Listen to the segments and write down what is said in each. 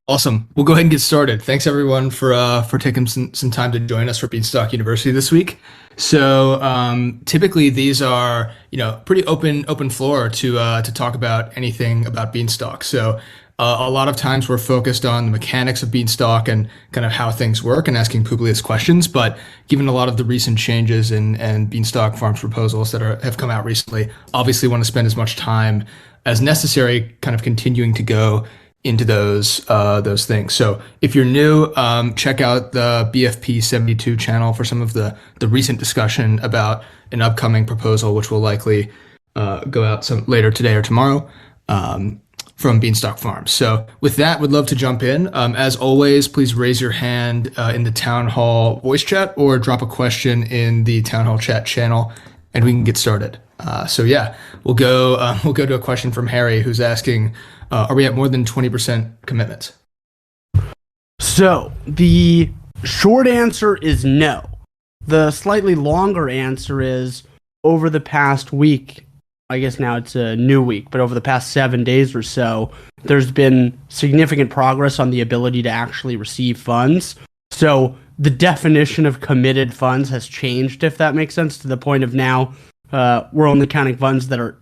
Awesome. We'll go ahead and get started. Thanks everyone for taking some time to join us for Beanstalk University this week. So typically these are pretty open floor to talk about anything about Beanstalk. So a lot of times we're focused on the mechanics of Beanstalk and kind of how things work and asking Publius questions. But given a lot of the recent changes and Beanstalk Farms proposals that have come out recently, obviously want to spend as much time as necessary, kind of continuing to go into those things. So if you're new, check out the BFP 72 channel for some of the recent discussion about an upcoming proposal, which will likely go out some later today or tomorrow from Beanstalk Farms. So with that, would love to jump in. As always, please raise your hand in the town hall voice chat or drop a question in the town hall chat channel, and we can get started. So yeah, we'll go to a question from Harry, who's asking, are we at more than 20% commitments? So the short answer is no. The slightly longer answer is over the past week, I guess now it's a new week, but over the past 7 days or so, there's been significant progress on the ability to actually receive funds. So the definition of committed funds has changed, if that makes sense, to the point of now we're only counting funds that are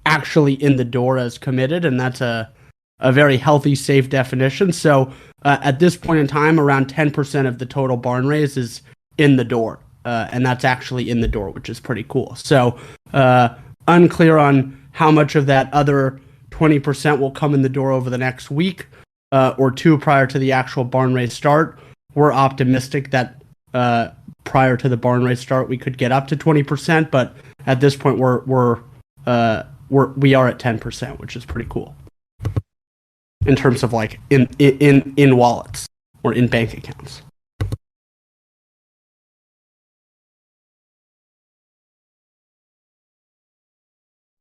actually in the door as committed, and that's a very healthy, safe definition. So at this point in time, around 10% of the total barn raise is in the door, and that's actually in the door, which is pretty cool. So unclear on how much of that other 20% will come in the door over the next week or two prior to the actual barn raise start. We're optimistic that prior to the barn raise start, we could get up to 20%, but at this point, we are at 10%, which is pretty cool in terms of like in wallets or in bank accounts.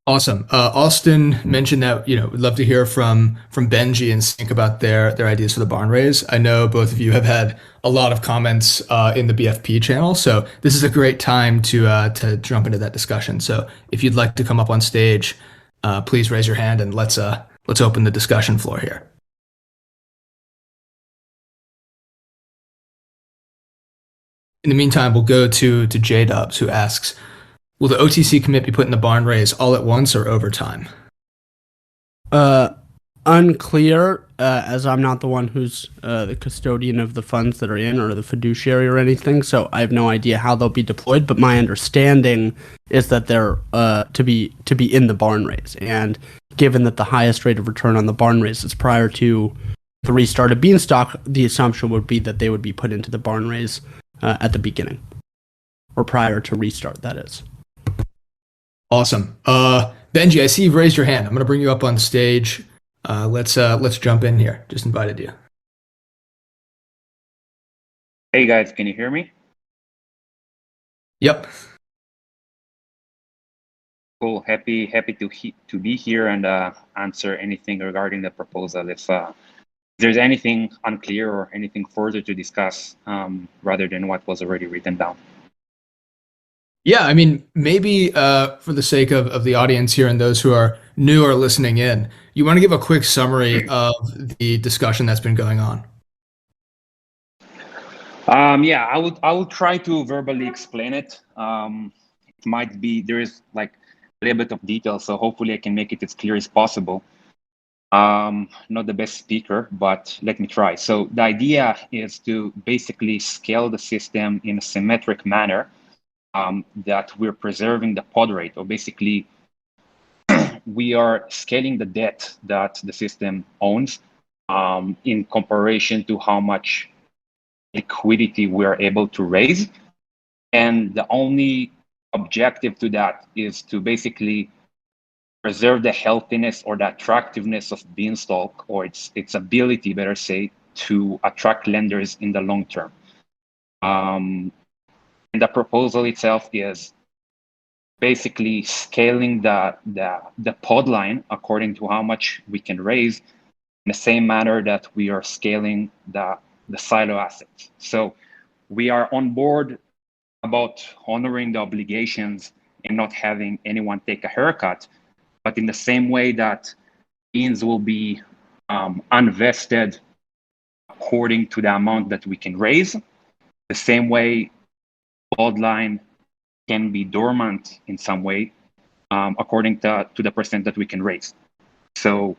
Awesome. Austin mentioned that would love to hear from Benji and Sync about their ideas for the barn raise. I know both of you have had a lot of comments in the BFP channel, so this is a great time to jump into that discussion. So if you'd like to come up on stage, please raise your hand and let's open the discussion floor here. In the meantime, we'll go to J-Dubs, who asks, will the OTC commit be put in the barn raise all at once or over time? Unclear, as I'm not the one who's the custodian of the funds that are in or the fiduciary or anything, so I have no idea how they'll be deployed, but my understanding is that they're to be in the barn raise. And given that the highest rate of return on the barn raise is prior to the restart of Beanstalk, the assumption would be that they would be put into the barn raise at the beginning, or prior to restart, that is. Awesome. Benji, I see you've raised your hand. I'm going to bring you up on stage. Let's jump in here. Just invited you. Hey guys, can you hear me? Yep. Cool. Happy to be here and answer anything regarding the proposal. If there's anything unclear or anything further to discuss, rather than what was already written down. Yeah, I mean, maybe for the sake of the audience here and those who are new or listening in, you want to give a quick summary of the discussion that's been going on. Yeah, I would try to verbally explain it. It might be there is like a little bit of detail, so hopefully I can make it as clear as possible. Not the best speaker, but let me try. So the idea is to basically scale the system in a symmetric manner. That we're preserving the pod rate, or basically we are scaling the debt that the system owns in comparison to how much liquidity we are able to raise. And the only objective to that is to basically preserve the healthiness or the attractiveness of Beanstalk, or its ability, better say, to attract lenders in the long term. And the proposal itself is basically scaling the pod line according to how much we can raise in the same manner that we are scaling the silo assets. So we are on board about honoring the obligations and not having anyone take a haircut, but in the same way that Beans will be unvested according to the amount that we can raise. The same way pod line can be dormant in some way, according to the percent that we can raise. So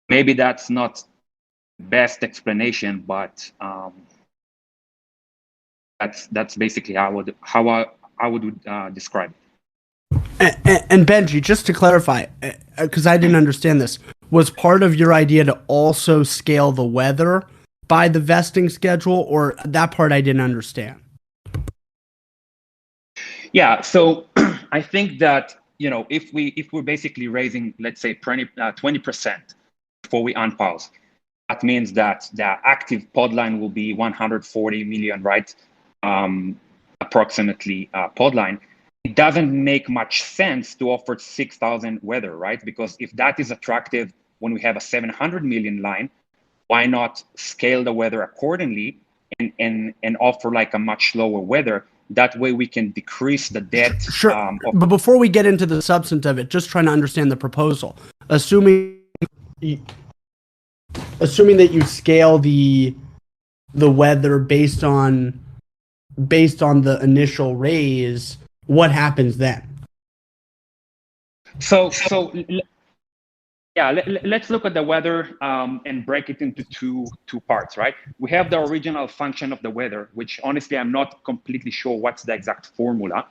maybe that's not the best explanation, but that's basically how I would describe it. And Benji, just to clarify, because I didn't understand this, was part of your idea to also scale the weather by the vesting schedule, or that part I didn't understand? Yeah, so I think that, if we're basically raising, let's say 20% before we unpause, that means that the active pod line will be 140 million, right? Approximately pod line. It doesn't make much sense to offer 6,000 weather, right? Because if that is attractive when we have a 700 million line, why not scale the weather accordingly and offer like a much lower weather? That way we can decrease the debt. Sure. But before we get into the substance of it, just trying to understand the proposal. Assuming that you scale the weather based on the initial raise, what happens then? Let's look at the weather and break it into two parts, right? We have the original function of the weather, which honestly I'm not completely sure what's the exact formula,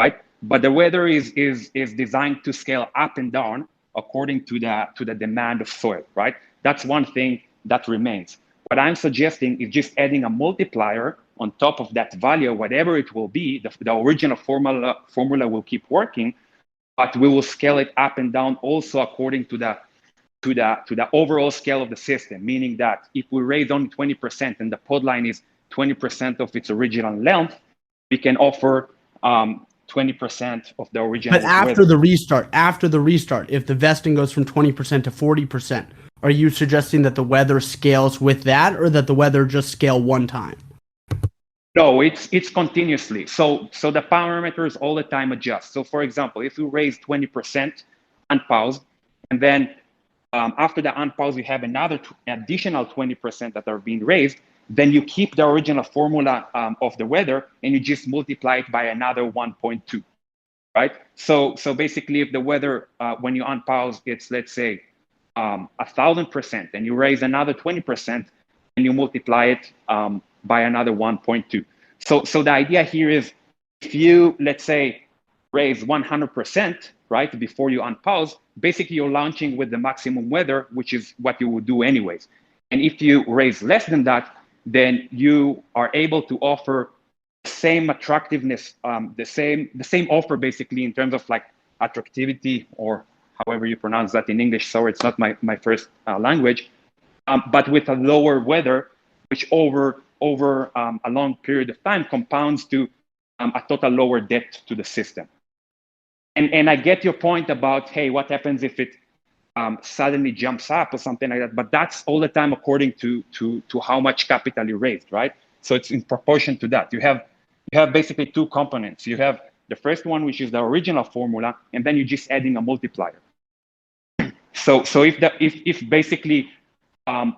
right? But the weather is designed to scale up and down according to the demand of soil, right? That's one thing that remains. What I'm suggesting is just adding a multiplier on top of that value, whatever it will be. The original formula will keep working, but we will scale it up and down also according to the overall scale of the system. Meaning that if we raise only 20% and the pod line is 20% of its original length, we can offer 20% of the original. But after the restart, if the vesting goes from 20% to 40%, are you suggesting that the weather scales with that, or that the weather just scale one time? No, it's continuously. So the parameters all the time adjust. So for example, if we raise 20% unpause, and then after the unpause we have another additional 20% that are being raised, then you keep the original formula of the weather and you just multiply it by another 1.2, right? So basically, if the weather when you unpause, it's, let's say 1,000%, and you raise another 20%, and you multiply it by another 1.2. So the idea here is, if you, let's say, raise 100%, right, before you unpause, basically you're launching with the maximum weather, which is what you would do anyways. And if you raise less than that, then you are able to offer the same attractiveness, the same offer basically in terms of like attractivity, or however you pronounce that in English. Sorry, it's not my first language, but with a lower weather, which over a long period of time compounds to a total lower debt to the system. And I get your point about, hey, what happens if it suddenly jumps up or something like that? But that's all the time according to how much capital you raised, right? So it's in proportion to that. You have basically two components. You have the first one, which is the original formula, and then you're just adding a multiplier. So if basically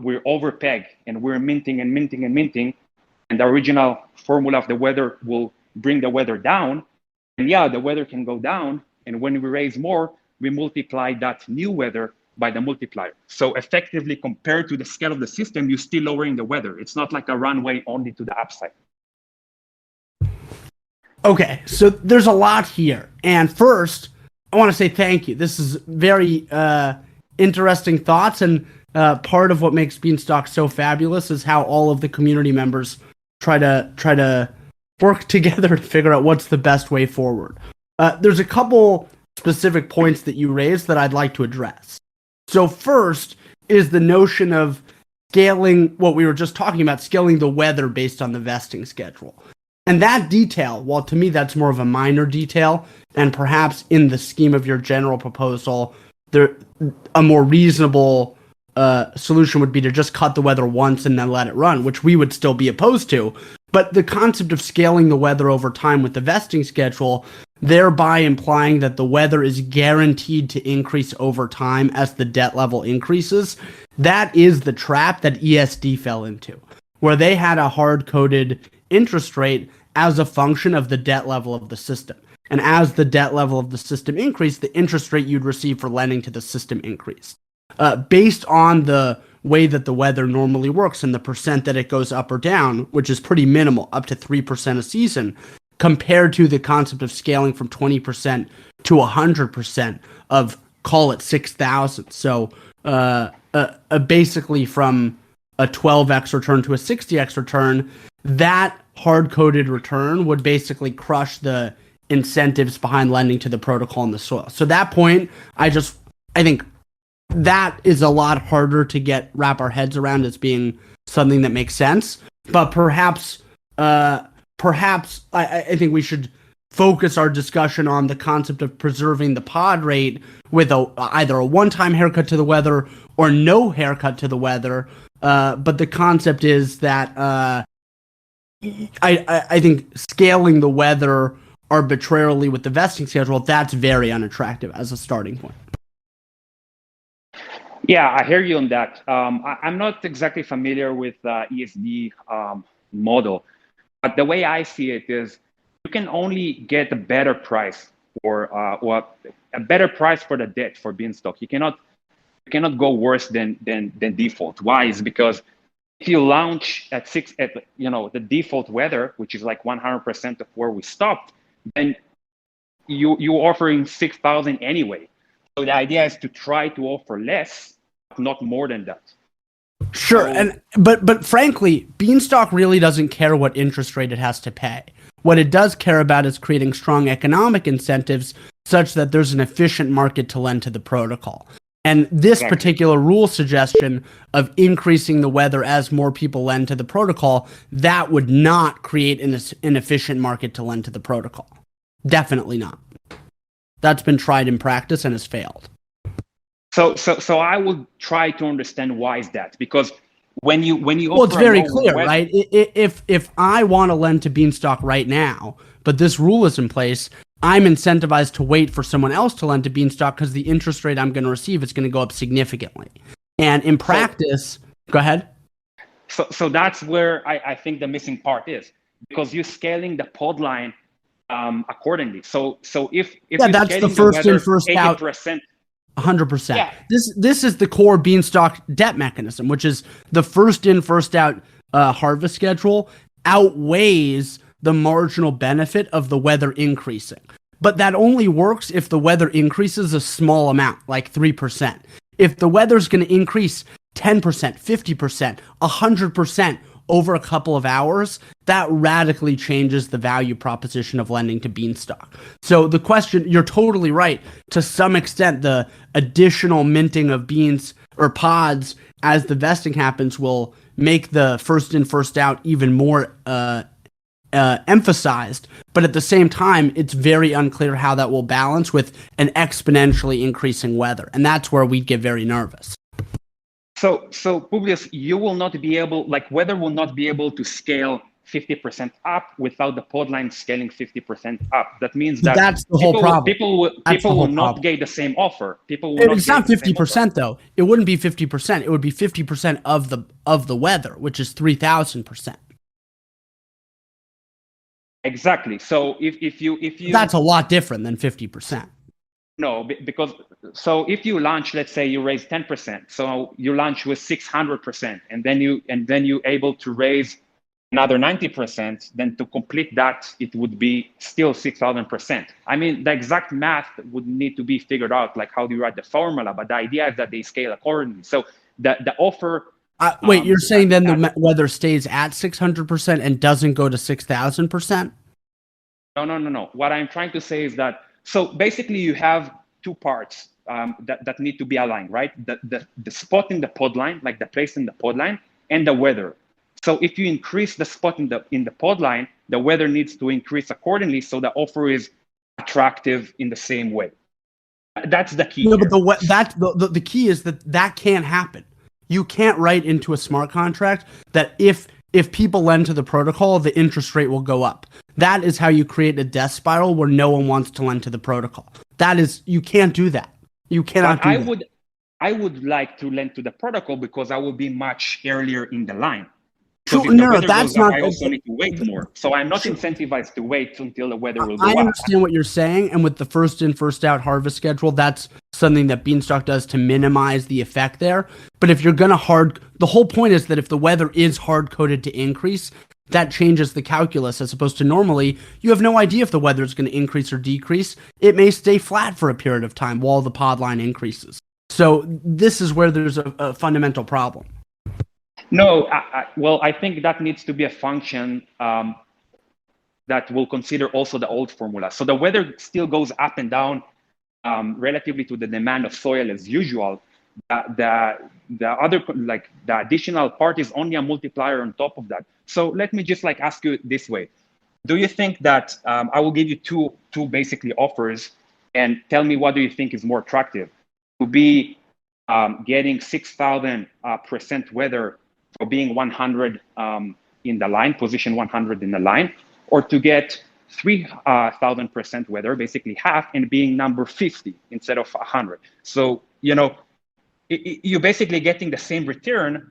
we're overpeg and we're minting, and the original formula of the weather will bring the weather down, and yeah, the weather can go down, and when we raise more, we multiply that new weather by the multiplier. So effectively, compared to the scale of the system, you're still lowering the weather. It's not like a runway only to the upside. Okay, so there's a lot here. And first, I want to say thank you. This is very interesting thoughts, and part of what makes Beanstalk so fabulous is how all of the community members try to work together to figure out what's the best way forward. There's a couple specific points that you raised that I'd like to address. So first is the notion of scaling, what we were just talking about, scaling the weather based on the vesting schedule. And that detail, while to me that's more of a minor detail, and perhaps in the scheme of your general proposal, a more reasonable solution would be to just cut the weather once and then let it run, which we would still be opposed to. But the concept of scaling the weather over time with the vesting schedule thereby implying that the weather is guaranteed to increase over time as the debt level increases. That is the trap that ESD fell into, where they had a hard-coded interest rate as a function of the debt level of the system. And as the debt level of the system increased, the interest rate you'd receive for lending to the system increased. Based on the way that the weather normally works and the percent that it goes up or down, which is pretty minimal, up to 3% a season, compared to the concept of scaling from 20% to 100% of, call it 6,000. So basically from a 12x return to a 60x return, that hard-coded return would basically crush the incentives behind lending to the protocol in the soil. So that point, I think that is a lot harder to wrap our heads around as being something that makes sense. But perhaps I think we should focus our discussion on the concept of preserving the pod rate with either a one-time haircut to the weather or no haircut to the weather. But the concept is that I think scaling the weather arbitrarily with the vesting schedule, that's very unattractive as a starting point. Yeah, I hear you on that. I'm not exactly familiar with ESD model, but the way I see it is you can only get a better price or a better price for the debt for Beanstalk. You cannot go worse than default. Why? Is because if you launch at the default weather, which is like 100% of where we stopped, then you're offering 6,000 anyway. So the idea is to try to offer less, not more than that. Sure, but frankly, Beanstalk really doesn't care what interest rate it has to pay. What it does care about is creating strong economic incentives such that there's an efficient market to lend to the protocol. And this particular rule suggestion of increasing the weather as more people lend to the protocol, that would not create an efficient market to lend to the protocol. Definitely not. That's been tried in practice and has failed. So I would try to understand why is that, because when you well, it's very clear, right? If I want to lend to Beanstalk right now, but this rule is in place, I'm incentivized to wait for someone else to lend to Beanstalk because the interest rate I'm going to receive is going to go up significantly. And in practice, go ahead. So that's where I think the missing part is, because you're scaling the pod line accordingly. So if that's the first in, first out. 100%. Yeah. This is the core Beanstalk debt mechanism, which is the first in, first out harvest schedule outweighs the marginal benefit of the weather increasing. But that only works if the weather increases a small amount, like 3%. If the weather's going to increase 10%, 50%, 100% over a couple of hours, that radically changes the value proposition of lending to Beanstalk. So the question, you're totally right. To some extent, the additional minting of beans or pods as the vesting happens will make the first in, first out even more emphasized. But at the same time, it's very unclear how that will balance with an exponentially increasing weather. And that's where we'd get very nervous. So Publius, you will not be able, weather will not be able to scale 50% up without the pod line scaling 50% up. That means that that's the whole problem. People will not get the same offer. It's not 50% though. It wouldn't be 50%. It would be 50% of the weather, which is 3,000%. Exactly. So if you that's a lot different than 50%. No, because so if you launch, let's say you raise 10%, so you launch with 600%, and then you able to raise another 90%, then to complete that, it would be still 6,000%. I mean, the exact math would need to be figured out, like how do you write the formula, but the idea is that they scale accordingly. So the offer. Wait, you're saying then the weather stays at 600% and doesn't go to 6,000%? No. What I'm trying to say is that, so basically you have two parts that need to be aligned, right? The spot in the pod line, like the place in the pod line, and the weather. So if you increase the spot in the pod line, the weather needs to increase accordingly, so the offer is attractive in the same way. That's the key. No, but the key is that can't happen. You can't write into a smart contract that if people lend to the protocol, the interest rate will go up. That is how you create a death spiral where no one wants to lend to the protocol. You can't do that. You cannot But do that. I would like to lend to the protocol because I will be much earlier in the line. True, Because if the no, weather that's goes up, not. I also need to wait more. So I'm not incentivized to wait until the weather will go I up. understand what you're saying, and with the first in, first out harvest schedule, that's something that Beanstalk does to minimize the effect there. But if you're gonna the whole point is that if the weather is hard coded to increase, that changes the calculus as opposed to normally you have no idea if the weather is going to increase or decrease. It may stay flat for a period of time while the pod line increases. So this is where there's a fundamental problem. No, well, I think that needs to be a function that will consider also the old formula. So the weather still goes up and down relatively to the demand of soil as usual. The other, like the additional part is only a multiplier on top of that. So let me just like ask you this way. Do you think that I will give you two basically offers and tell me what do you think is more attractive? To be getting 6,000% weather for being 100 in the line, position 100 in the line, or to get 3,000% weather, basically half, and being number 50 instead of 100. So, you know, you're basically getting the same return.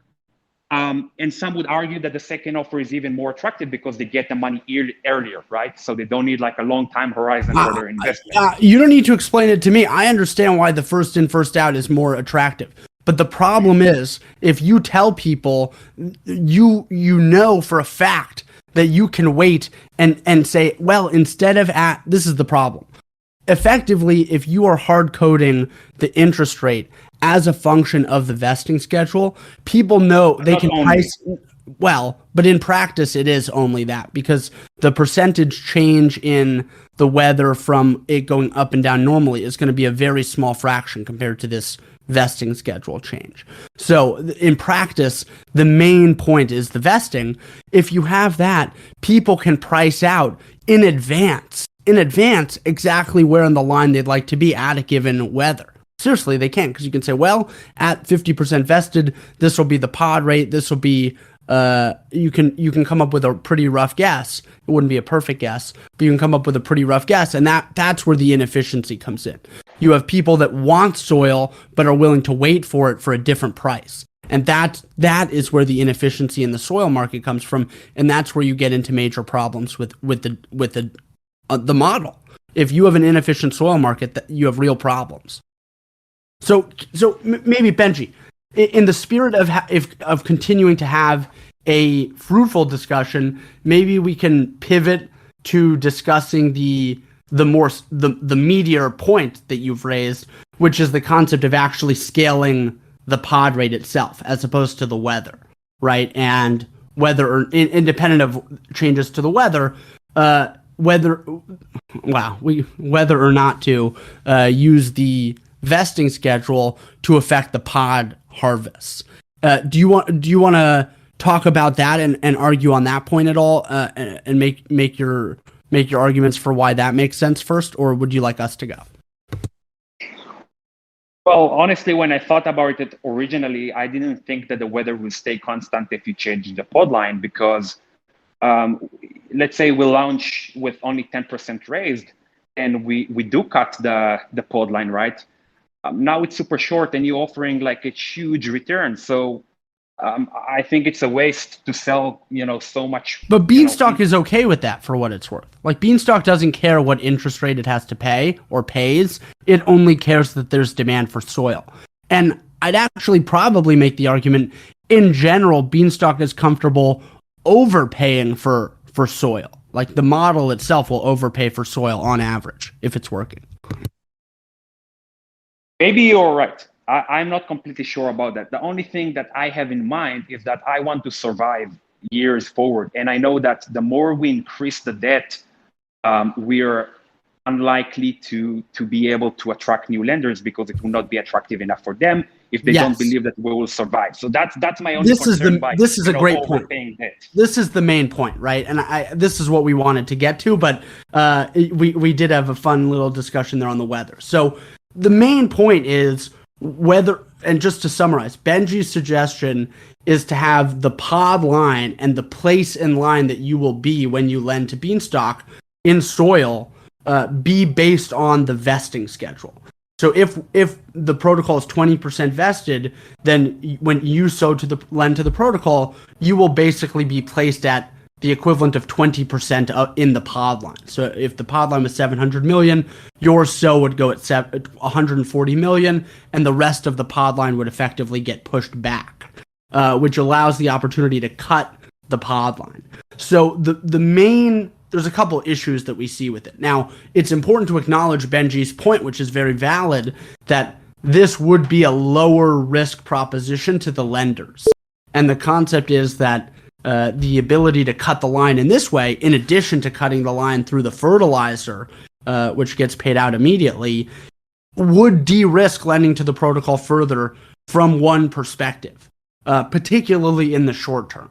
And some would argue that the second offer is even more attractive because they get the money earlier, right? So they don't need like a long time horizon for their investment. You don't need to explain it to me. I understand why the first in, first out is more attractive. But the problem is, if you tell people, you know for a fact that you can wait and say, well, instead of this is the problem. Effectively, if you are hard coding the interest rate as a function of the vesting schedule, people know they can price well, but in practice it is only that, because the percentage change in the weather from it going up and down normally is going to be a very small fraction compared to this vesting schedule change. So in practice, the main point is the vesting. If you have that, people can price out in advance exactly where in the line they'd like to be at a given weather. Seriously, they can, because you can say, well, at 50% vested, this will be the pod rate. This will be, you can come up with a pretty rough guess. It wouldn't be a perfect guess, but you can come up with a pretty rough guess, and that's where the inefficiency comes in. You have people that want soil but are willing to wait for it for a different price, and that is where the inefficiency in the soil market comes from, and that's where you get into major problems with the model. If you have an inefficient soil market, you have real problems. So maybe Benji, in the spirit of continuing to have a fruitful discussion, maybe we can pivot to discussing the meatier point that you've raised, which is the concept of actually scaling the pod rate itself as opposed to the weather, right? And whether or independent of changes to the weather, whether or not to use the vesting schedule to affect the pod harvest. Do you want to talk about that and argue on that point at all, and make your arguments for why that makes sense first, or would you like us to go? Well, honestly, when I thought about it originally, I didn't think that the weather will stay constant if you change the pod line, because let's say we launch with only 10% raised and we do cut the pod line, right? Now it's super short and you're offering like a huge return. So I think it's a waste to sell, so much. But Beanstalk is okay with that for what it's worth. Like, Beanstalk doesn't care what interest rate it has to pay or pays. It only cares that there's demand for soil. And I'd actually probably make the argument, in general, Beanstalk is comfortable overpaying for soil. Like, the model itself will overpay for soil on average if it's working. Maybe you're right. I'm not completely sure about that. The only thing that I have in mind is that I want to survive years forward. And I know that the more we increase the debt, we're unlikely to be able to attract new lenders, because it will not be attractive enough for them if they don't believe that we will survive. So that's my only concern. This is a great point. This is the main point, right? And this is what we wanted to get to, but we did have a fun little discussion there on the weather. So the main point is whether, and just to summarize, Benji's suggestion is to have the pod line and the place in line that you will be when you lend to Beanstalk in soil be based on the vesting schedule. So if the protocol is 20% vested, then when you lend to the protocol, you will basically be placed at the equivalent of 20% in the pod line. So if the pod line was 700 million, your SO would go at 140 million, and the rest of the pod line would effectively get pushed back, which allows the opportunity to cut the pod line. So there's a couple issues that we see with it. Now, it's important to acknowledge Benji's point, which is very valid, that this would be a lower risk proposition to the lenders. And the concept is that the ability to cut the line in this way, in addition to cutting the line through the fertilizer, which gets paid out immediately, would de-risk lending to the protocol further from one perspective, particularly in the short term.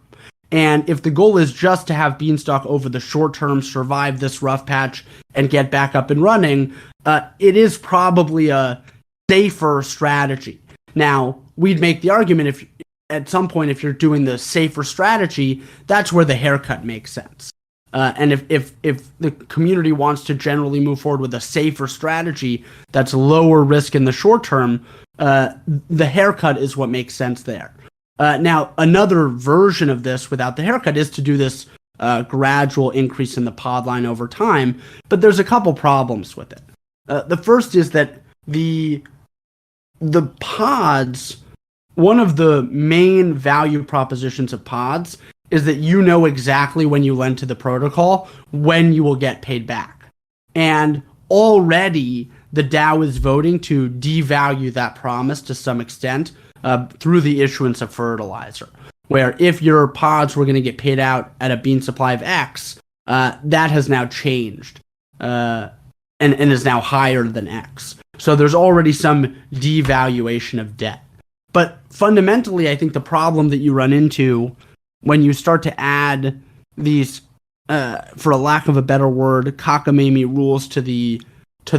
And if the goal is just to have Beanstalk over the short term survive this rough patch and get back up and running, it is probably a safer strategy. Now, we'd make the argument if at some point, if you're doing the safer strategy, that's where the haircut makes sense. And if the community wants to generally move forward with a safer strategy that's lower risk in the short term, the haircut is what makes sense there. Now, another version of this without the haircut is to do this gradual increase in the pod line over time, but there's a couple problems with it. The first is that the pods, one of the main value propositions of pods is that you know exactly when you lend to the protocol when you will get paid back. And already the DAO is voting to devalue that promise to some extent through the issuance of Fertilizer, where if your pods were going to get paid out at a bean supply of X, that has now changed and is now higher than X. So there's already some devaluation of debt. But fundamentally, I think the problem that you run into when you start to add these, for a lack of a better word, cockamamie rules to the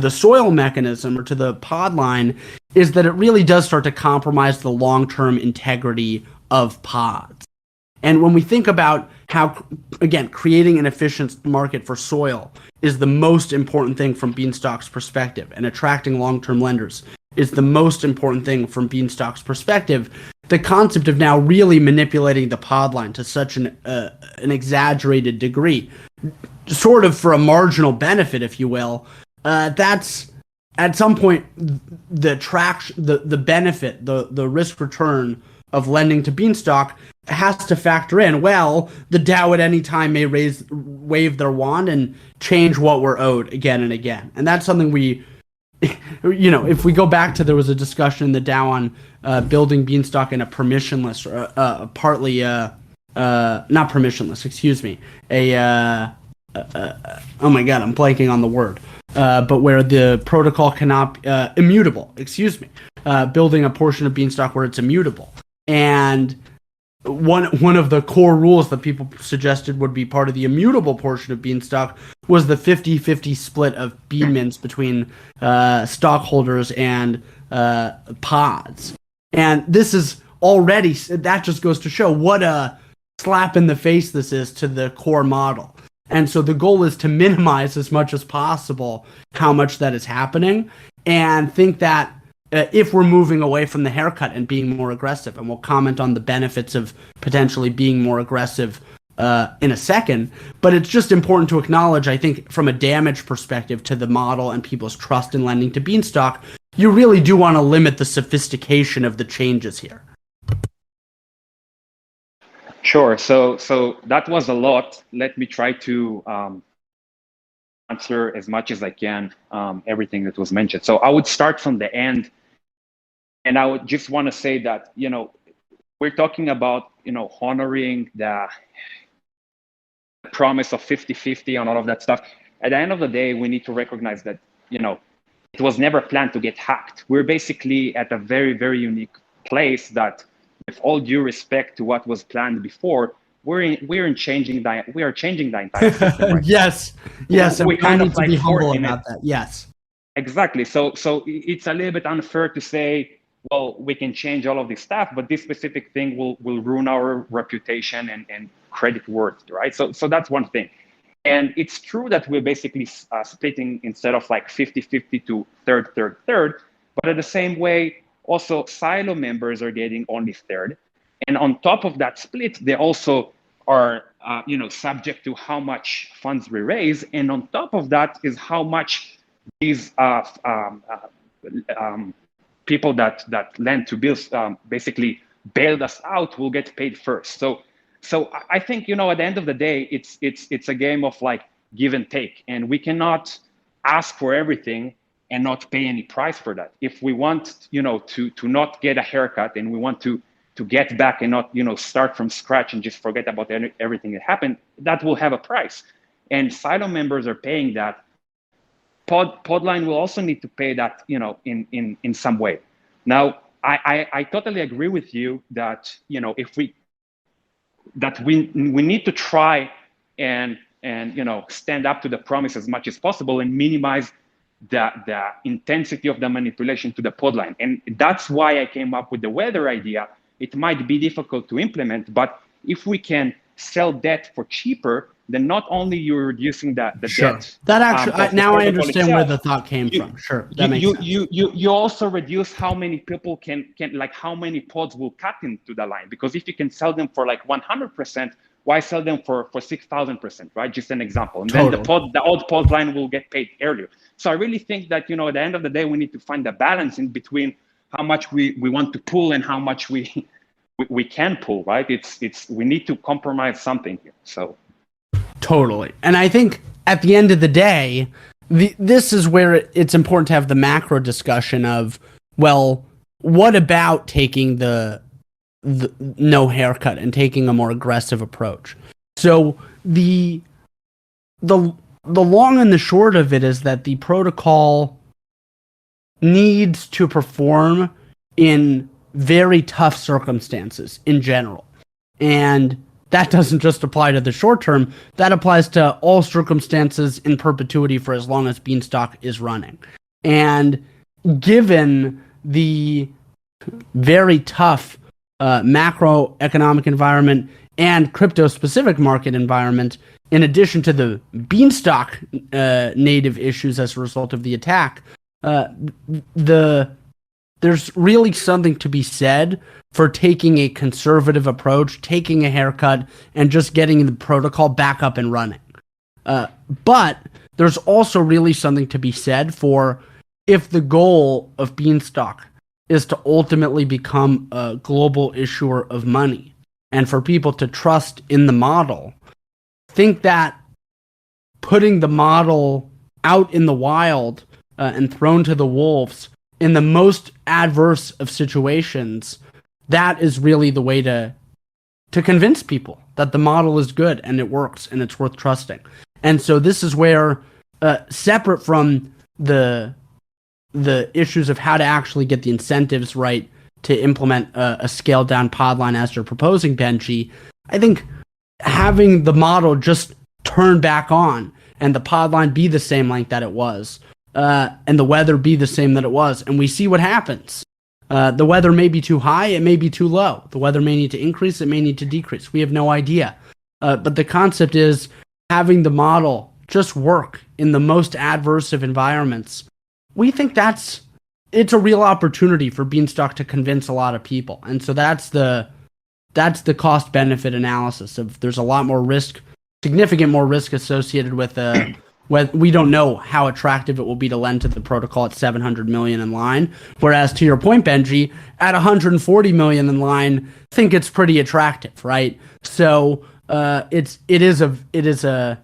soil mechanism or to the pod line is that it really does start to compromise the long-term integrity of pods. And when we think about how, again, creating an efficient market for soil is the most important thing from Beanstalk's perspective, and attracting long-term lenders is the most important thing from Beanstalk's perspective, the concept of now really manipulating the pod line to such an exaggerated degree, sort of for a marginal benefit, if you will, that's at some point the benefit, the risk return of lending to Beanstalk has to factor in. Well, the DAO at any time may wave their wand and change what we're owed again and again, and that's something we, if we go back to, there was a discussion in the DAO on building Beanstalk in a permissionless or partly not permissionless, excuse me, oh my god, I'm blanking on the word. But where the protocol cannot immutable, building a portion of Beanstalk where it's immutable. And one of the core rules that people suggested would be part of the immutable portion of Beanstalk was the 50-50 split of bean mints between stockholders and pods. And this is already, that just goes to show what a slap in the face this is to the core model. And so the goal is to minimize as much as possible how much that is happening, and think that if we're moving away from the haircut and being more aggressive, and we'll comment on the benefits of potentially being more aggressive in a second, but it's just important to acknowledge, I think, from a damage perspective to the model and people's trust in lending to Beanstalk, you really do want to limit the sophistication of the changes here. Sure. So that was a lot. Let me try to answer as much as I can everything that was mentioned. So I would start from the end, and I would just want to say that we're talking about honoring the promise of 50-50 and all of that stuff. At the end of the day, we need to recognize that it was never planned to get hacked. We're basically at a very, very unique place that, with all due respect to what was planned before, we are changing the entire system. Right? Yes, and we kind of need to be humble about that. Yes, exactly. So it's a little bit unfair to say well, we can change all of this stuff, but this specific thing will ruin our reputation and credit worth, right? So that's one thing. And it's true that we're basically splitting instead of like 50-50 to third. But at the same way, also silo members are getting only third. And on top of that split, they also are subject to how much funds we raise. And on top of that is how much these people that lend to bills basically bailed us out will get paid first. So I think, at the end of the day, it's a game of like give and take, and we cannot ask for everything and not pay any price for that. If we want, to not get a haircut, and we want to get back and not, start from scratch and just forget about everything that happened, that will have a price. And silo members are paying that. Podline will also need to pay that, in some way. Now, I totally agree with you that, we need to try and stand up to the promise as much as possible and minimize the intensity of the manipulation to the podline. And that's why I came up with the weather idea. It might be difficult to implement, but if we can sell debt for cheaper, then not only you're reducing the sure. debt. That actually, now I understand where the thought came from. Sure, that makes sense. You also reduce how many people can like how many pods will cut into the line, because if you can sell them for like 100%, why sell them for 6,000%, right? Just an example. And then the old pod line will get paid earlier. So I really think that, at the end of the day, we need to find a balance in between how much we want to pull and how much we can pull, right? We need to compromise something here. So totally. And I think at the end of the day, this is where it's important to have the macro discussion of, well, what about taking the no haircut and taking a more aggressive approach? So the long and the short of it is that the protocol needs to perform in very tough circumstances in general. And that doesn't just apply to the short term, that applies to all circumstances in perpetuity for as long as Beanstalk is running. And given the very tough macroeconomic environment and crypto-specific market environment, in addition to the Beanstalk native issues as a result of the attack, there's really something to be said for taking a conservative approach, taking a haircut, and just getting the protocol back up and running. But there's also really something to be said for if the goal of Beanstalk is to ultimately become a global issuer of money, and for people to trust in the model, think that putting the model out in the wild and thrown to the wolves in the most adverse of situations, that is really the way to convince people that the model is good and it works and it's worth trusting. And so this is where, separate from the issues of how to actually get the incentives right to implement a scaled down podline as you're proposing, Benji, I think having the model just turn back on and the podline be the same length that it was, and the weather be the same that it was, and we see what happens. The weather may be too high, it may be too low. The weather may need to increase, it may need to decrease. We have no idea. But the concept is having the model just work in the most adverse of environments. We think it's a real opportunity for Beanstalk to convince a lot of people. And so that's the cost benefit analysis of there's a lot more risk, significant more risk associated with we don't know how attractive it will be to lend to the protocol at 700 million in line. Whereas to your point, Benji, at 140 million in line, think it's pretty attractive, right? So it is a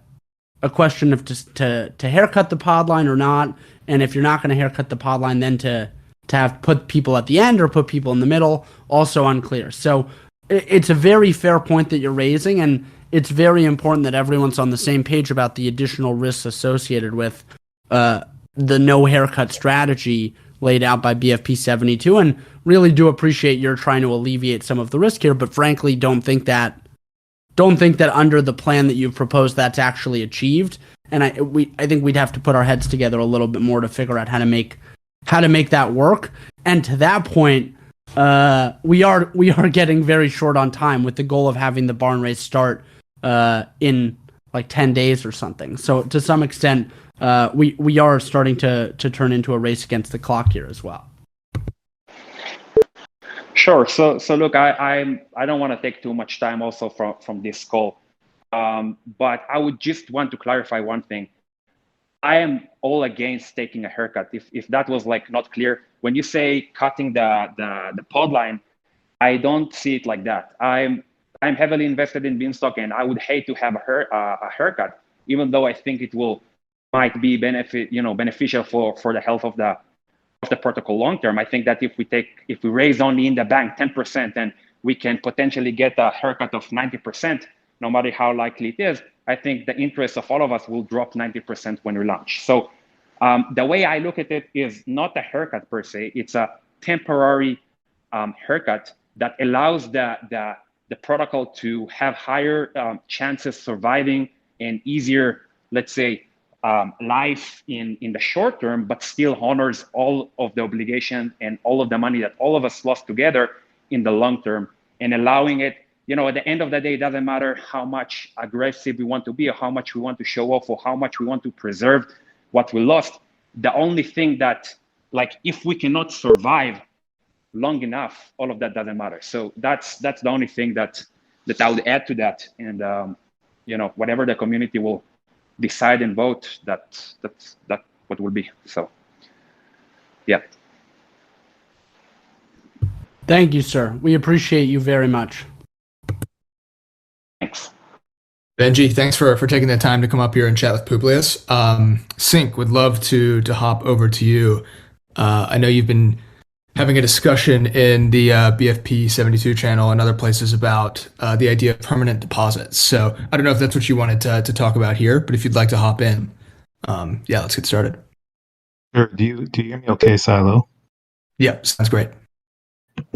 question of just to haircut the pod line or not. And if you're not going to haircut the pod line, then to have put people at the end or put people in the middle, also unclear. So it's a very fair point that you're raising, and it's very important that everyone's on the same page about the additional risks associated with the no haircut strategy laid out by BFP 72, and really do appreciate you're trying to alleviate some of the risk here, but frankly don't think that under the plan that you've proposed that's actually achieved. And I think we'd have to put our heads together a little bit more to figure out how to make how to make that work. And to that point, we are getting very short on time with the goal of having the barn race start in like 10 days or something. So to some extent, we are starting to turn into a race against the clock here as well. Sure. So look, I don't want to take too much time also from this call, but I would just want to clarify one thing. I am all against taking a haircut. If that was like not clear, when you say cutting the pod line, I don't see it like that. I'm heavily invested in Beanstalk, and I would hate to have a haircut, even though I think it might be beneficial for the health of the protocol long term. I think that if we raise only in the bank 10%, and we can potentially get a haircut of 90%, no matter how likely it is, I think the interest of all of us will drop 90% when we launch. So the way I look at it is not a haircut per se. It's a temporary haircut that allows the protocol to have higher chances surviving and easier, let's say, life in the short term, but still honors all of the obligation and all of the money that all of us lost together in the long term, and allowing it, at the end of the day, it doesn't matter how much aggressive we want to be, or how much we want to show off, or how much we want to preserve what we lost. The only thing that, like, if we cannot survive long enough, all of that doesn't matter. So that's the only thing that I would add to that. And whatever the community will decide and vote, that's what will be. So yeah. Thank you, sir. We appreciate you very much. Thanks. Benji, thanks for taking the time to come up here and chat with Publius. Sync, would love to hop over to you. I know you've been having a discussion in the BFP 72 channel and other places about the idea of permanent deposits. So I don't know if that's what you wanted to talk about here, but if you'd like to hop in, let's get started. Sure. Do you hear me okay, Silo? Yep, sounds great.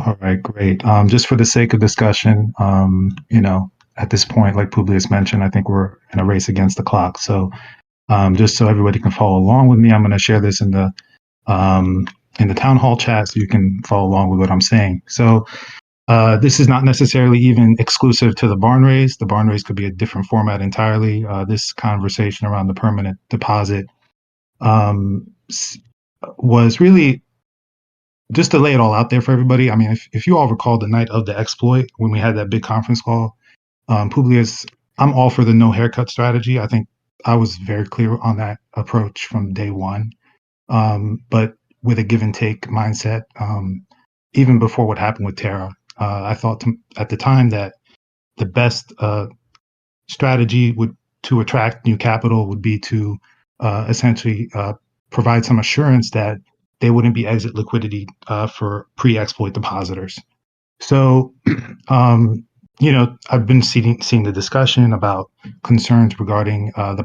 All right, great. Just for the sake of discussion, at this point, like Publius mentioned, I think we're in a race against the clock. So just so everybody can follow along with me, I'm going to share this in the town hall chat so you can follow along with what I'm saying. So this is not necessarily even exclusive to the barn race. The barn race could be a different format entirely. This conversation around the permanent deposit was really just to lay it all out there for everybody. I mean, if you all recall the night of the exploit, when we had that big conference call, Publius, I'm all for the no haircut strategy. I think I was very clear on that approach from day one. But with a give and take mindset, even before what happened with Terra, I thought at the time that the best strategy to attract new capital would be to essentially provide some assurance that they wouldn't be exit liquidity for pre-exploit depositors. So, I've been seeing the discussion about concerns regarding the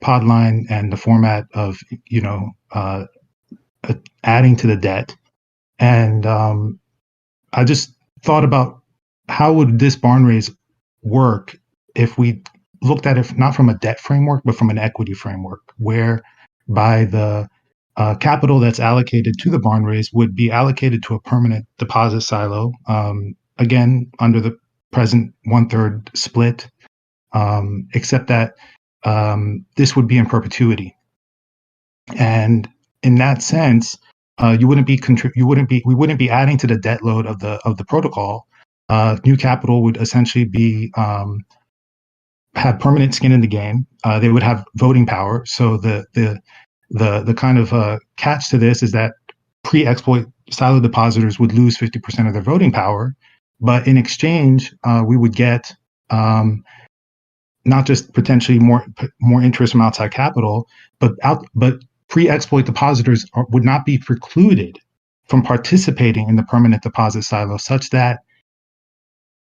pod line and the format of, adding to the debt. And I just thought about how would this barn raise work if we looked at it not from a debt framework, but from an equity framework, whereby the capital that's allocated to the barn raise would be allocated to a permanent deposit silo, again, under the present 1/3 split, except that this would be in perpetuity. And in that sense, we wouldn't be adding to the debt load of the protocol. New capital would essentially have permanent skin in the game. They would have voting power. So the kind of catch to this is that pre-exploit silo depositors would lose 50% of their voting power, but in exchange, we would get not just potentially more interest from outside capital, but pre-exploit depositors would not be precluded from participating in the permanent deposit silo, such that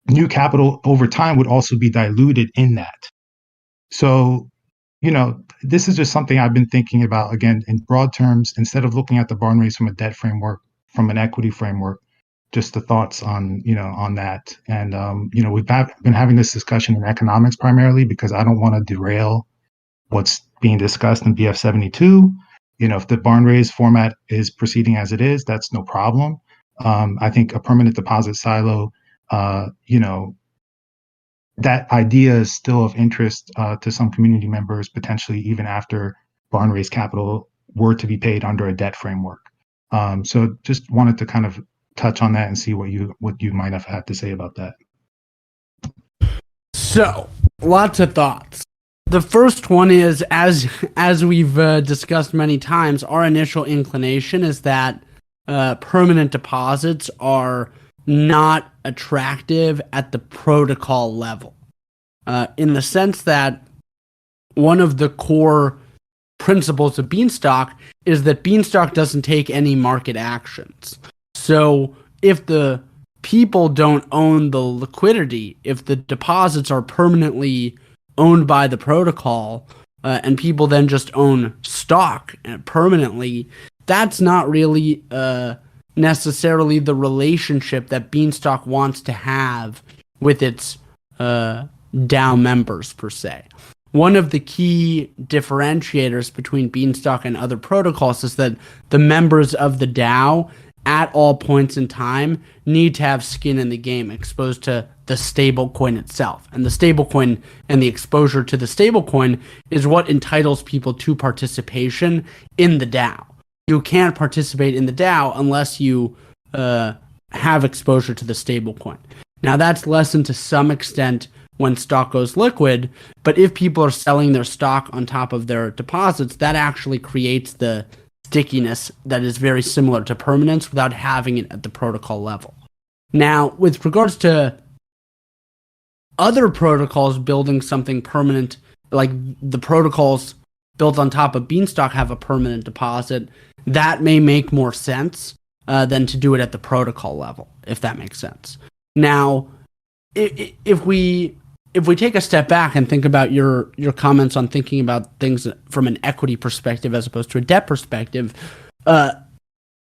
new capital over time would also be diluted in that. So, this is just something I've been thinking about, again, in broad terms, instead of looking at the barn race from a debt framework, from an equity framework, just the thoughts on that. And, we've been having this discussion in economics primarily because I don't want to derail what's being discussed in BF 72. if the barn raise format is proceeding as it is, that's no problem. I think a permanent deposit silo, that idea is still of interest to some community members, potentially even after barn raise capital were to be paid under a debt framework. So just wanted to kind of touch on that and see what you might have had to say about that. So, lots of thoughts. The first one is, as we've discussed many times, our initial inclination is that permanent deposits are not attractive at the protocol level, in the sense that one of the core principles of Beanstalk is that Beanstalk doesn't take any market actions. So if the people don't own the liquidity, if the deposits are permanently owned by the protocol, and people then just own stock permanently, that's not really necessarily the relationship that Beanstalk wants to have with its DAO members, per se. One of the key differentiators between Beanstalk and other protocols is that the members of the DAO at all points in time need to have skin in the game, exposed to the stablecoin itself. And the stablecoin and the exposure to the stablecoin is what entitles people to participation in the DAO. You can't participate in the DAO unless you have exposure to the stablecoin. Now, that's lessened to some extent when stock goes liquid, but if people are selling their stock on top of their deposits, that actually creates the stickiness that is very similar to permanence without having it at the protocol level. Now, with regards to other protocols building something permanent, like the protocols built on top of Beanstalk have a permanent deposit, that may make more sense than to do it at the protocol level, if that makes sense. Now, if we take a step back and think about your comments on thinking about things from an equity perspective as opposed to a debt perspective,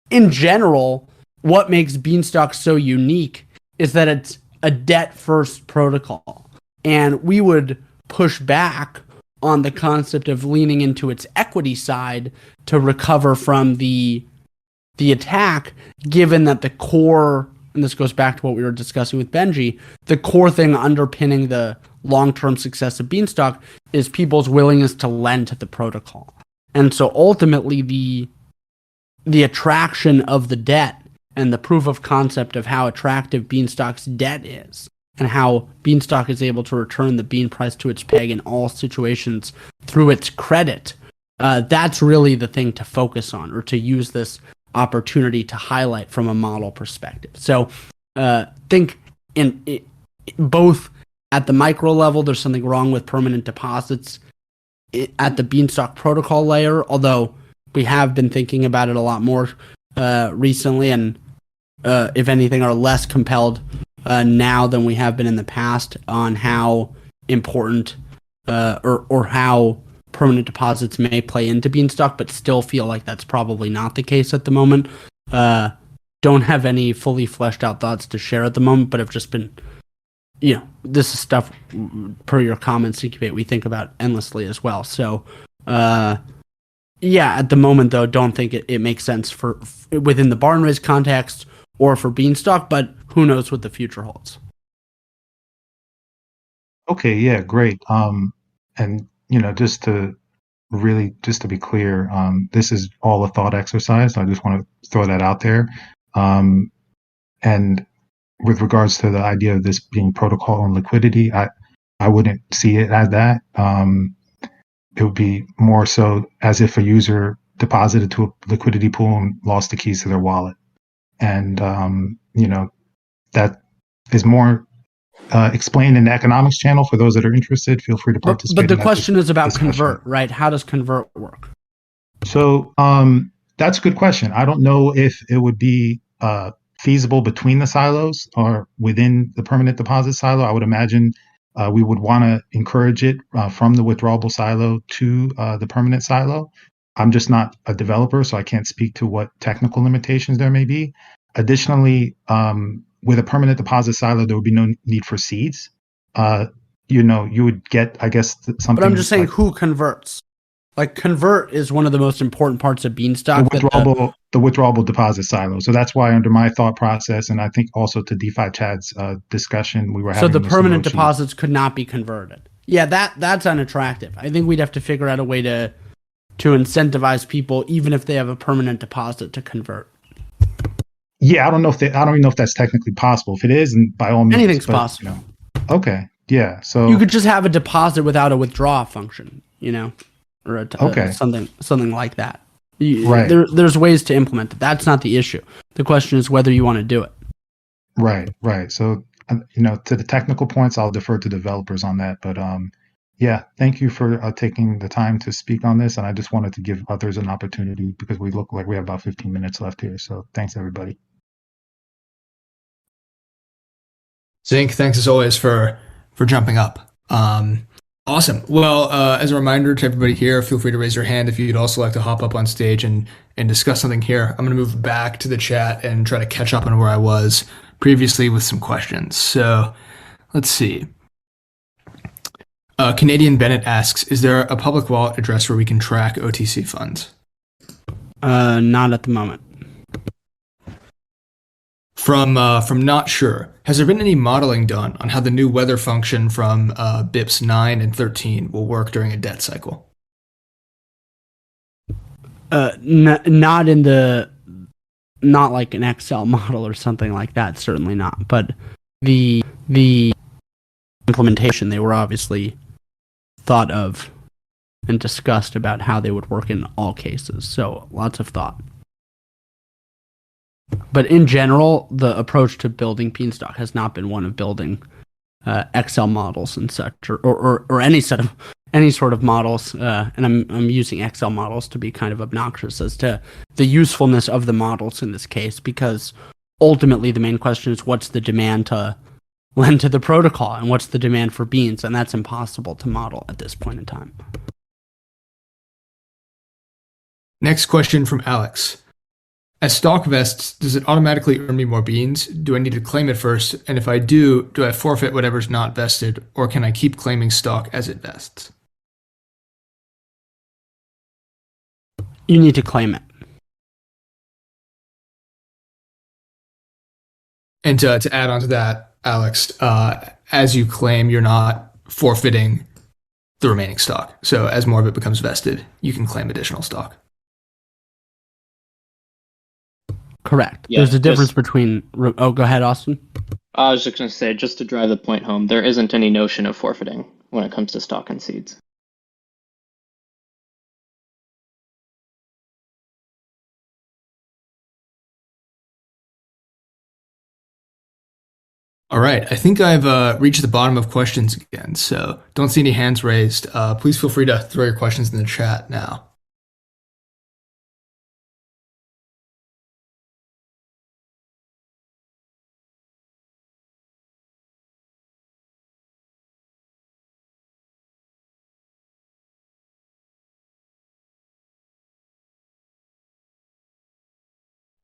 in general, what makes Beanstalk so unique is that it's a debt-first protocol. And we would push back on the concept of leaning into its equity side to recover from the attack, given that the core, and this goes back to what we were discussing with Benji, the core thing underpinning the long-term success of Beanstalk is people's willingness to lend to the protocol. And so ultimately the attraction of the debt and the proof of concept of how attractive Beanstalk's debt is and how Beanstalk is able to return the bean price to its peg in all situations through its credit, that's really the thing to focus on, or to use this opportunity to highlight from a model perspective. So think in both at the micro level, there's something wrong with permanent deposits at the Beanstalk protocol layer, although we have been thinking about it a lot more recently, and if anything, are less compelled now than we have been in the past on how important or how permanent deposits may play into Beanstalk, but still feel like that's probably not the case at the moment. Don't have any fully fleshed out thoughts to share at the moment, but have just been, this is stuff, per your comments, Incubate, we think about endlessly as well. So, at the moment, though, don't think it makes sense for within the barn raise context or for Beanstalk, but who knows what the future holds. Okay, yeah, great. And just to be clear, this is all a thought exercise. I just want to throw that out there. And with regards to the idea of this being protocol and liquidity, I wouldn't see it as that. It would be more so as if a user deposited to a liquidity pool and lost the keys to their wallet. And, that is more explained in the economics channel. For those that are interested, feel free to participate. But the question is about convert, right? How does convert work? So that's a good question. I don't know if it would be feasible between the silos or within the permanent deposit silo. I would imagine we would want to encourage it from the withdrawable silo to the permanent silo. I'm just not a developer, so I can't speak to what technical limitations there may be. Additionally, with a permanent deposit silo, there would be no need for seeds. You would get, I guess, something. But I'm just saying, who converts? Like convert is one of the most important parts of Beanstalk. The withdrawable deposit silo. So that's why under my thought process, and I think also to DeFi Chad's discussion, we were So having the with permanent Satoshi. deposits could not be converted. Yeah, that's unattractive. I think we'd have to figure out a way to incentivize people, even if they have a permanent deposit, to convert. Yeah, I don't even know if that's technically possible. If it is, and by all means, Anything's possible. Okay, yeah. So you could just have a deposit without a withdraw function, or something like that. Right. There's ways to implement it. That's not the issue. The question is whether you want to do it. Right. So to the technical points, I'll defer to developers on that. But yeah, thank you for taking the time to speak on this. And I just wanted to give others an opportunity because we look like we have about 15 minutes left here. So thanks, everybody. Zink, thanks as always for jumping up. Awesome. Well, as a reminder to everybody here, feel free to raise your hand if you'd also like to hop up on stage and discuss something here. I'm going to move back to the chat and try to catch up on where I was previously with some questions. So let's see. Canadian Bennett asks, is there a public wallet address where we can track OTC funds? Not at the moment. From not sure, has there been any modeling done on how the new weather function from BIPs 9 and 13 will work during a debt cycle? Not like an Excel model or something like that. Certainly not. But the implementation, they were obviously thought of and discussed about how they would work in all cases. So lots of thought. But in general, the approach to building Beanstalk has not been one of building Excel models and such, or any sort of models. And I'm using Excel models to be kind of obnoxious as to the usefulness of the models in this case, because ultimately the main question is what's the demand to lend to the protocol and what's the demand for beans, and that's impossible to model at this point in time. Next question from Alex. As Stalk vests, does it automatically earn me more beans? Do I need to claim it first? And if I do I forfeit whatever's not vested? Or can I keep claiming Stalk as it vests? You need to claim it. And to add on to that, Alex, as you claim, you're not forfeiting the remaining Stalk. So as more of it becomes vested, you can claim additional Stalk. Correct. Yeah, there's a difference between... Oh, go ahead, Austin. I was just going to say, just to drive the point home, there isn't any notion of forfeiting when it comes to Stalk and seeds. All right. I think I've reached the bottom of questions again, so don't see any hands raised. Please feel free to throw your questions in the chat now.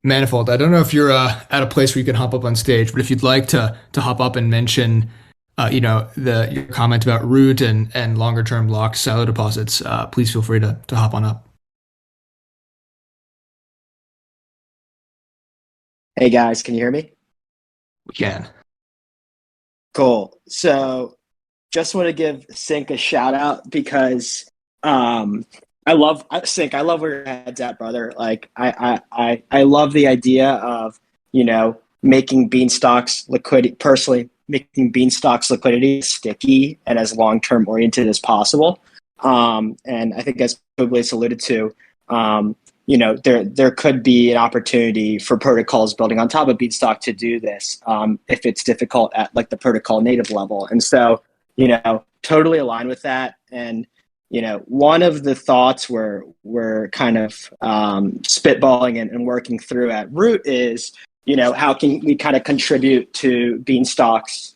Manifold, I don't know if you're at a place where you can hop up on stage, but if you'd like to hop up and mention, your comment about root and longer term locked silo deposits, please feel free to hop on up. Hey guys, can you hear me? We can. Cool. So just want to give Sync a shout out because I love Sync. I love where your head's at, brother. Like I love the idea of, making Beanstalk's liquidity, personally making Beanstalk's liquidity sticky and as long-term oriented as possible. And I think as Publius alluded to, there could be an opportunity for protocols building on top of Beanstalk to do this if it's difficult at like the protocol native level. And so, totally align with that. And one of the thoughts we're kind of spitballing and working through at Root is, how can we kind of contribute to Beanstalk's,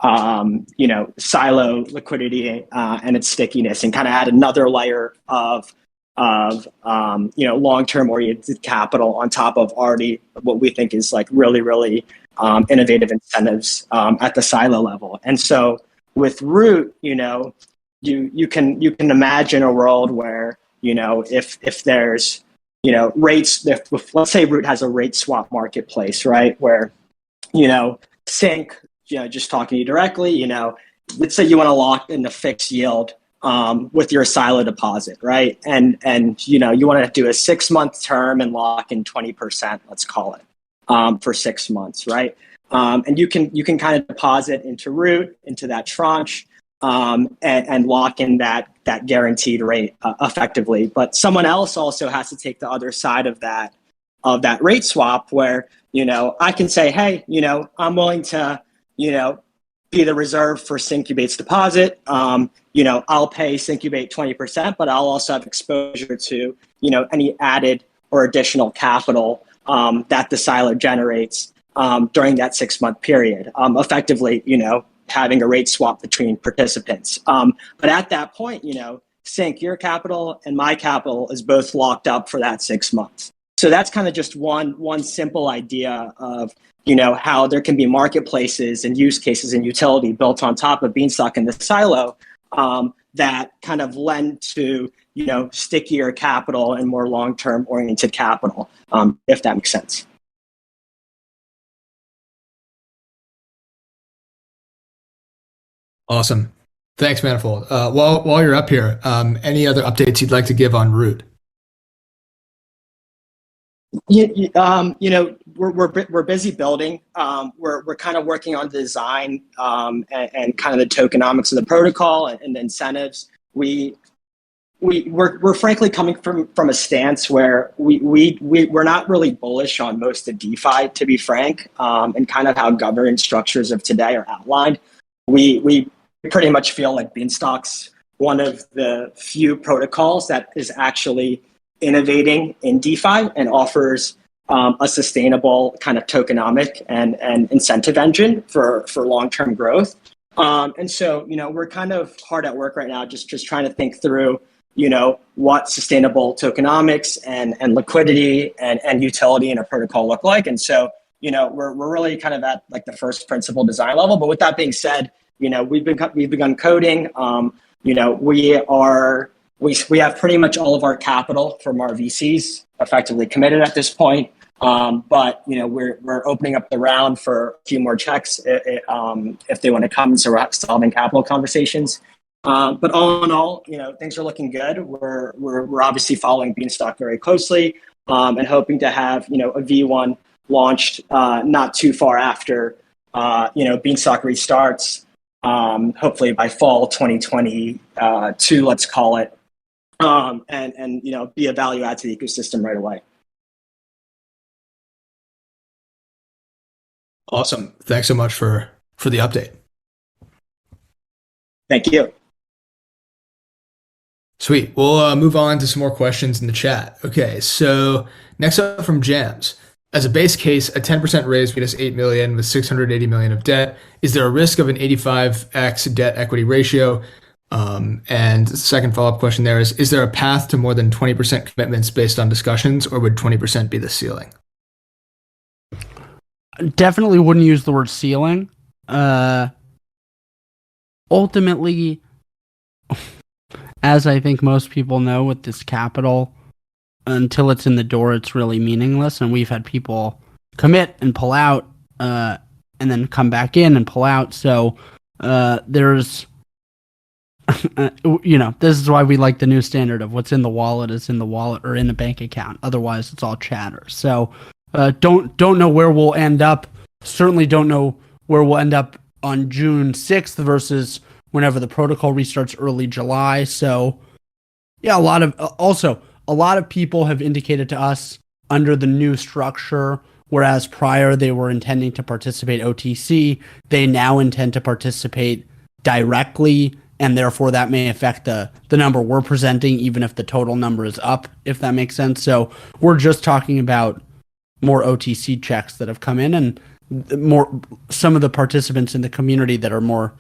silo liquidity and its stickiness, and kind of add another layer of long-term oriented capital on top of already what we think is like really, really innovative incentives at the silo level. And so with Root, you can imagine a world where, if there's, rates, if let's say Root has a rate swap marketplace, right, where, Sync, just talking to you directly, let's say you want to lock in the fixed yield with your silo deposit, right? And you want to do a 6-month term and lock in 20%, let's call it, for 6 months, right? And you can kind of deposit into Root, into that tranche, and lock in that guaranteed rate effectively. But someone else also has to take the other side of that rate swap, where I can say, hey, I'm willing to be the reserve for Syncubate's deposit. I'll pay Syncubate 20%, but I'll also have exposure to any added or additional capital that the silo generates during that 6-month period, effectively, having a rate swap between participants. But at that point, Sync, your capital and my capital is both locked up for that 6 months. So that's kind of just one simple idea of, how there can be marketplaces and use cases and utility built on top of Beanstalk and the silo that kind of lend to, stickier capital and more long-term oriented capital, if that makes sense. Awesome. Thanks, Manifold. While you're up here, any other updates you'd like to give on Root? We're busy building. We're kind of working on the design and kind of the tokenomics of the protocol and the incentives. We're frankly coming from a stance where we're not really bullish on most of DeFi, to be frank, and kind of how governance structures of today are outlined. We pretty much feel like Beanstalk's one of the few protocols that is actually innovating in DeFi and offers a sustainable kind of tokenomic and incentive engine for long-term growth. And so, we're kind of hard at work right now, just trying to think through, what sustainable tokenomics and liquidity and utility in a protocol look like. And so, we're really kind of at like the first principle design level. But with that being said, we've begun coding. We have pretty much all of our capital from our VCs effectively committed at this point. But we're opening up the round for a few more checks if they want to come. So we're solving capital conversations. But all in all, things are looking good. We're obviously following Beanstalk very closely and hoping to have a V1 launched not too far after Beanstalk restarts. Hopefully by fall 2022, let's call it, and be a value add to the ecosystem right away. Awesome. Thanks so much for the update. Thank you. Sweet. We'll move on to some more questions in the chat. Okay, so next up from Jams. As a base case, a 10% raise would get us $8 million with $680 million of debt. Is there a risk of an 85x debt equity ratio? And the second follow-up question there is there a path to more than 20% commitments based on discussions, or would 20% be the ceiling? Definitely wouldn't use the word ceiling. Ultimately, as I think most people know, with this capital, until it's in the door, it's really meaningless. And we've had people commit and pull out, and then come back in and pull out. So there's, this is why we like the new standard of what's in the wallet is in the wallet or in a bank account. Otherwise, it's all chatter. So don't know where we'll end up. Certainly don't know where we'll end up on June 6th versus whenever the protocol restarts early July. So yeah, a lot of people have indicated to us under the new structure, whereas prior they were intending to participate OTC, they now intend to participate directly, and therefore that may affect the number we're presenting, even if the total number is up, if that makes sense. So we're just talking about more OTC checks that have come in, and some of the participants in the community that are more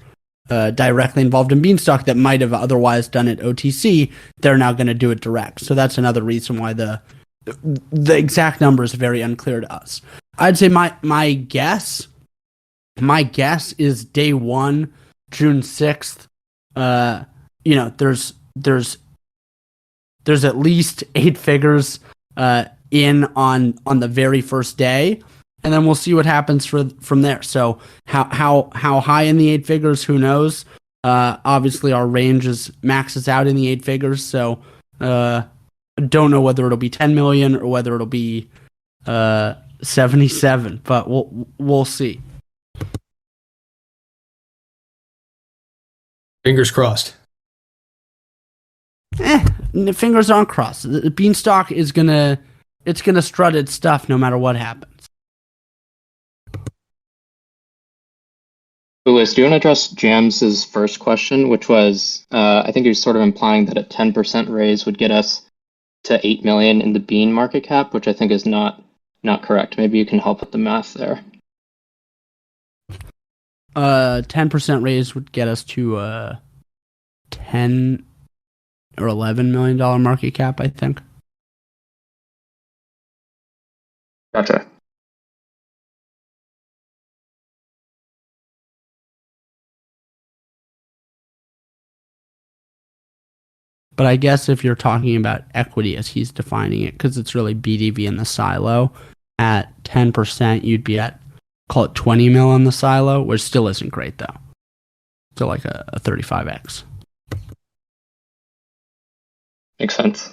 directly involved in Beanstalk that might have otherwise done it OTC, they're now going to do it direct. So that's another reason why the exact number is very unclear to us. I'd say my guess is day one, June 6th. There's there's at least 8 figures in on the very first day, and then we'll see what happens from there. So how high in the 8 figures, who knows? Obviously our range maxes out in the 8 figures, so don't know whether it'll be 10 million or whether it'll be 77, but we'll see. Fingers crossed. Fingers aren't crossed. The Beanstalk is gonna strut its stuff no matter what happens. Publius, do you want to address James's first question, which was, I think he was sort of implying that a 10% raise would get us to 8 million in the Bean market cap, which I think is not correct. Maybe you can help with the math there. 10% raise would get us to 10 or $11 million market cap, I think. Gotcha. But I guess if you're talking about equity as he's defining it, because it's really BDV in the silo, at 10%, you'd be at, call it 20 mil in the silo, which still isn't great though. Still like a 35x. Makes sense.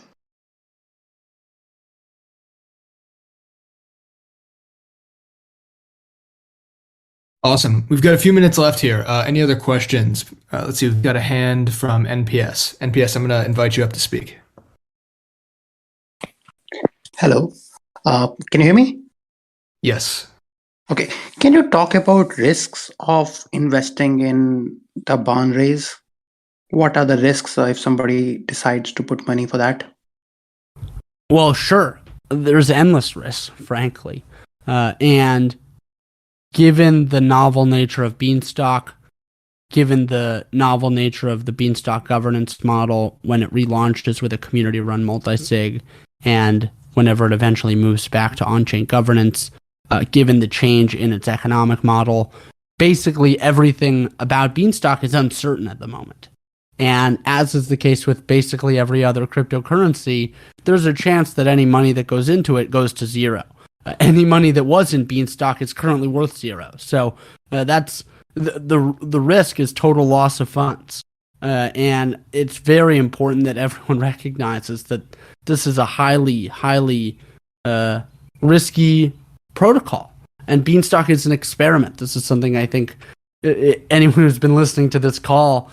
Awesome. We've got a few minutes left here. Any other questions? Let's see. We've got a hand from NPS. NPS, I'm going to invite you up to speak. Hello. Can you hear me? Yes. Okay. Can you talk about risks of investing in the bond raise? What are the risks if somebody decides to put money for that? Well, sure. There's endless risks, frankly. And given the novel nature of Beanstalk, given the novel nature of the Beanstalk governance model when it relaunches with a community-run multi-sig, and whenever it eventually moves back to on-chain governance, given the change in its economic model, basically everything about Beanstalk is uncertain at the moment. And as is the case with basically every other cryptocurrency, there's a chance that any money that goes into it goes to zero. Any money that was in Beanstalk is currently worth zero. So that's the risk is total loss of funds. And it's very important that everyone recognizes that this is a highly risky protocol. And Beanstalk is an experiment. This is something I think anyone who's been listening to this call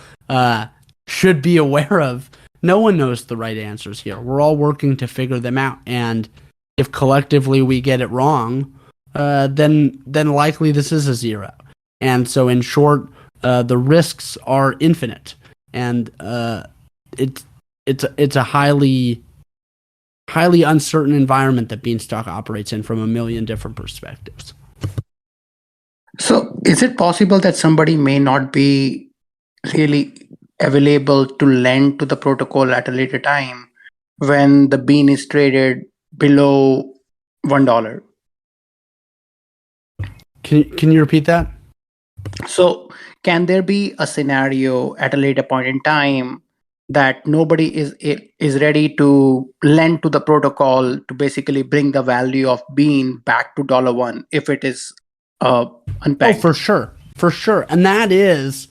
should be aware of. No one knows the right answers here. We're all working to figure them out. And if collectively we get it wrong, then likely this is a zero. And so in short, the risks are infinite. And it's a highly uncertain environment that Beanstalk operates in from a million different perspectives. So is it possible that somebody may not be really available to lend to the protocol at a later time when the bean is traded below $1? Can you repeat that? So can there be a scenario at a later point in time that nobody is ready to lend to the protocol to basically bring the value of bean back to $1 if it is unpegged? Oh, for sure. And that is,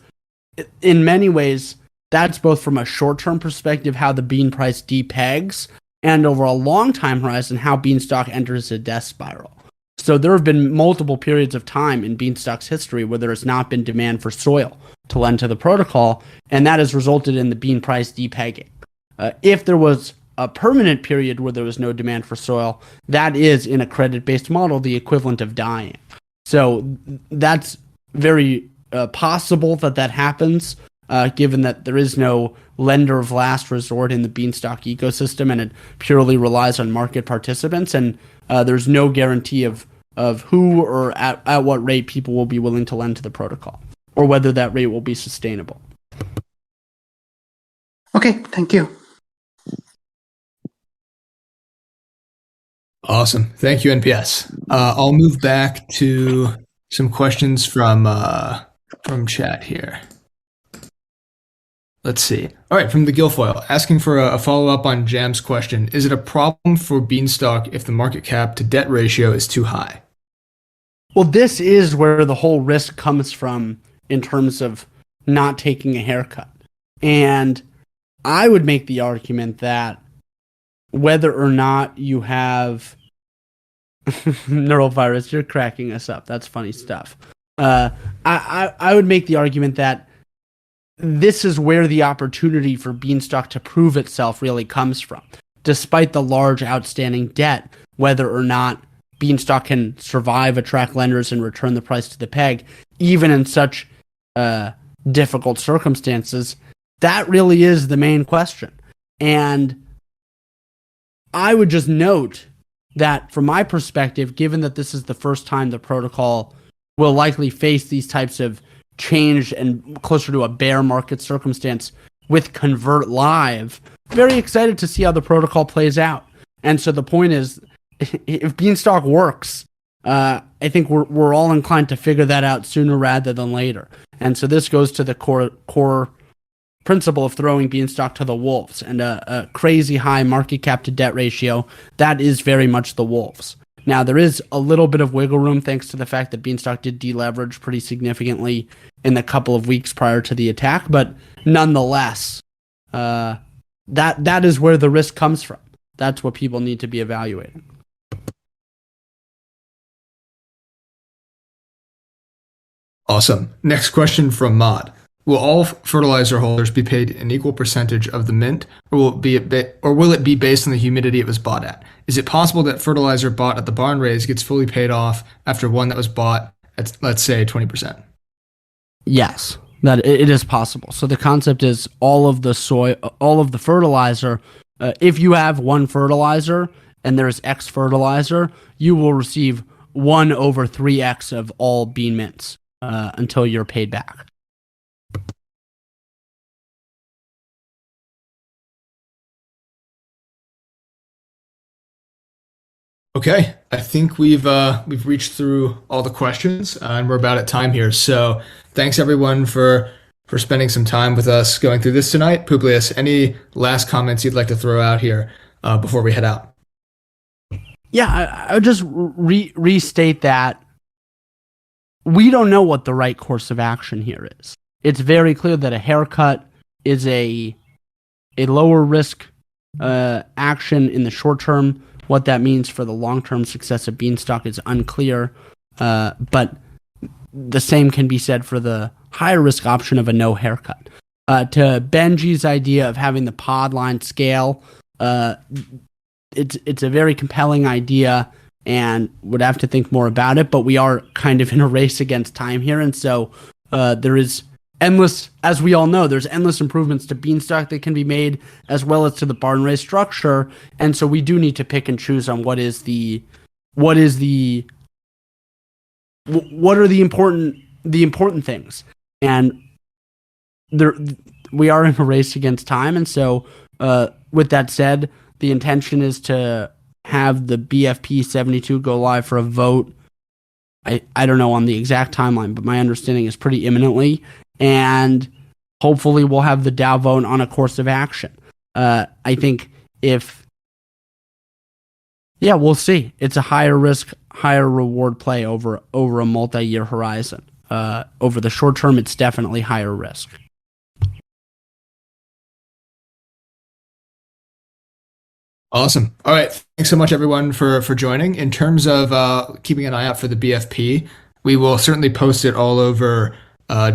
in many ways, that's both from a short-term perspective, how the bean price depegs, and over a long time horizon, how Beanstalk enters a death spiral. So there have been multiple periods of time in Beanstalk's history where there has not been demand for soil to lend to the protocol, and that has resulted in the bean price depegging. If there was a permanent period where there was no demand for soil, that is, in a credit-based model, the equivalent of dying. So that's very possible that happens, given that there is no lender of last resort in the Beanstalk ecosystem, and it purely relies on market participants, and there's no guarantee of who or at what rate people will be willing to lend to the protocol, or whether that rate will be sustainable. Okay, thank you. Awesome. Thank you, NPS. I'll move back to some questions from chat here. Let's see. All right, from the Guilfoyle, asking for a follow-up on Jam's question. Is it a problem for Beanstalk if the market cap to debt ratio is too high? Well, this is where the whole risk comes from in terms of not taking a haircut. And I would make the argument that whether or not you have Neurovirus, you're cracking us up. That's funny stuff. I would make the argument that this is where the opportunity for Beanstalk to prove itself really comes from. Despite the large outstanding debt, whether or not Beanstalk can survive, attract lenders, and return the price to the peg, even in such difficult circumstances, that really is the main question. And I would just note that from my perspective, given that this is the first time the protocol will likely face these types of change and closer to a bear market circumstance with Convert Live, very excited to see how the protocol plays out. And so the point is, if Beanstalk works, I think we're all inclined to figure that out sooner rather than later. And so this goes to the core principle of throwing Beanstalk to the wolves, and a crazy high market cap to debt ratio, that is very much the wolves. Now, there is a little bit of wiggle room thanks to the fact that Beanstalk did deleverage pretty significantly in the couple of weeks prior to the attack, but nonetheless, that is where the risk comes from. That's what people need to be evaluating. Awesome. Next question from Mod. Will all fertilizer holders be paid an equal percentage of the mint, or will it be based on the humidity it was bought at? Is it possible that fertilizer bought at the barn raise gets fully paid off after one that was bought at, let's say, 20%? Yes, that it is possible. So the concept is all of the fertilizer. If you have one fertilizer and there's X fertilizer, you will receive 1/3x of all bean mints until you're paid back. Okay, I think we've reached through all the questions, and we're about at time here. So thanks everyone for spending some time with us going through this tonight. Publius, any last comments you'd like to throw out here before we head out? Yeah, I would just restate that we don't know what the right course of action here is. It's very clear that a haircut is a lower risk action in the short term. What that means for the long-term success of Beanstalk is unclear, but the same can be said for the higher risk option of a no haircut. To Benji's idea of having the pod line scale, it's a very compelling idea and would have to think more about it, but we are kind of in a race against time here, and so there is endless, as we all know, there's endless improvements to Beanstalk that can be made, as well as to the barn raise structure. And so we do need to pick and choose on what are the important things. And we are in a race against time. And so with that said, the intention is to have the BFP 72 go live for a vote. I don't know on the exact timeline, but my understanding is pretty imminently. And hopefully we'll have the DAO vote on a course of action. I think we'll see. It's a higher risk, higher reward play over a multi-year horizon. Over the short term, it's definitely higher risk. Awesome. All right. Thanks so much, everyone, for joining. In terms of keeping an eye out for the BFP, we will certainly post it all over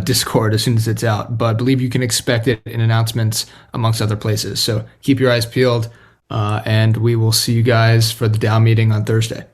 Discord as soon as it's out, but I believe you can expect it in announcements amongst other places. So keep your eyes peeled, and we will see you guys for the DAO meeting on Thursday.